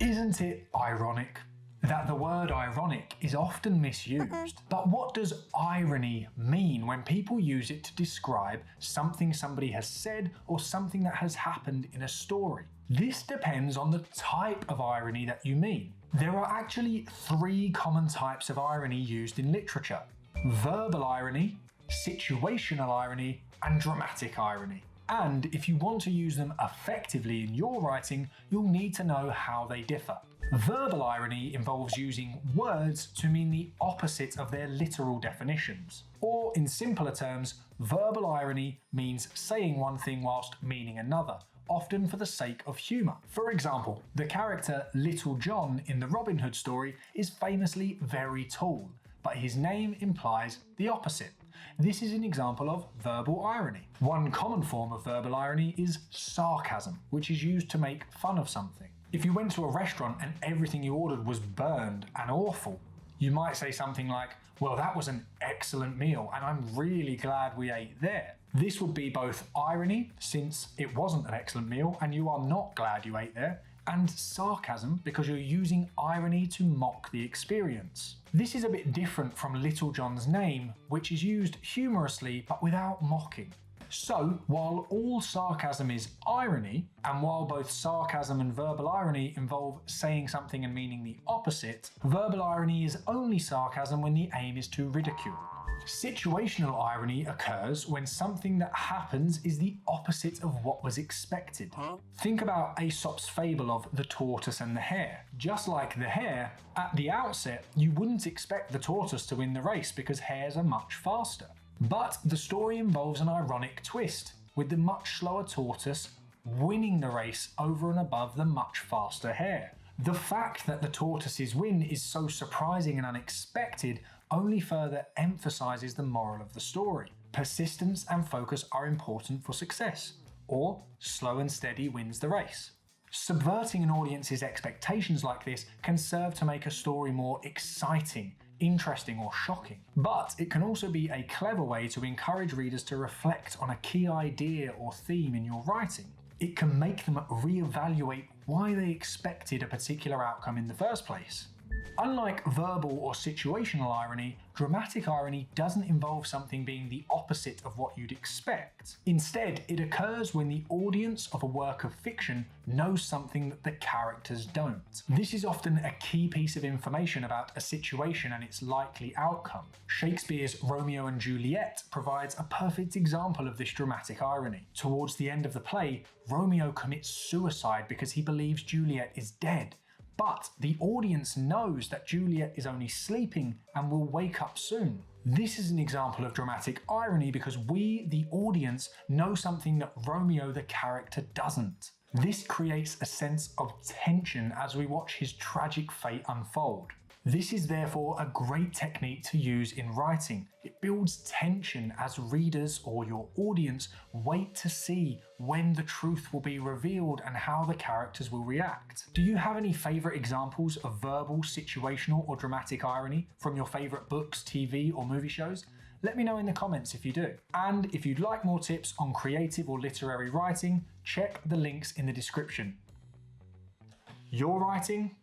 Isn't it ironic that the word ironic is often misused? But what does irony mean when people use it to describe something somebody has said or something that has happened in a story? This depends on the type of irony that you mean. There are actually 3 common types of irony used in literature: verbal irony, situational irony, and dramatic irony. And if you want to use them effectively in your writing, you'll need to know how they differ. Verbal irony involves using words to mean the opposite of their literal definitions. Or in simpler terms, verbal irony means saying one thing whilst meaning another, often for the sake of humour. For example, the character Little John in the Robin Hood story is famously very tall, but his name implies the opposite. This is an example of verbal irony. One common form of verbal irony is sarcasm, which is used to make fun of something. If you went to a restaurant and everything you ordered was burned and awful, you might say something like, "Well, that was an excellent meal and I'm really glad we ate there." This would be both irony, since it wasn't an excellent meal and you are not glad you ate there, and sarcasm because you're using irony to mock the experience. This is a bit different from Little John's name, which is used humorously but without mocking. So, while all sarcasm is irony, and while both sarcasm and verbal irony involve saying something and meaning the opposite, verbal irony is only sarcasm when the aim is to ridicule. Situational irony occurs when something that happens is the opposite of what was expected. Think about Aesop's fable of the tortoise and the hare. Just like the hare, at the outset, you wouldn't expect the tortoise to win the race because hares are much faster. But the story involves an ironic twist, with the much slower tortoise winning the race over and above the much faster hare. The fact that the tortoise's win is so surprising and unexpected only further emphasizes the moral of the story. Persistence and focus are important for success, or slow and steady wins the race. Subverting an audience's expectations like this can serve to make a story more exciting, interesting, or shocking. But it can also be a clever way to encourage readers to reflect on a key idea or theme in your writing. It can make them reevaluate why they expected a particular outcome in the first place. Unlike verbal or situational irony, dramatic irony doesn't involve something being the opposite of what you'd expect. Instead, it occurs when the audience of a work of fiction knows something that the characters don't. This is often a key piece of information about a situation and its likely outcome. Shakespeare's Romeo and Juliet provides a perfect example of this dramatic irony. Towards the end of the play, Romeo commits suicide because he believes Juliet is dead. But the audience knows that Juliet is only sleeping and will wake up soon. This is an example of dramatic irony because we, the audience, know something that Romeo, the character, doesn't. This creates a sense of tension as we watch his tragic fate unfold. This is therefore a great technique to use in writing. It builds tension as readers or your audience wait to see when the truth will be revealed and how the characters will react. Do you have any favourite examples of verbal, situational, or dramatic irony from your favourite books, TV, or movie shows? Let me know in the comments if you do. And if you'd like more tips on creative or literary writing, check the links in the description. Your writing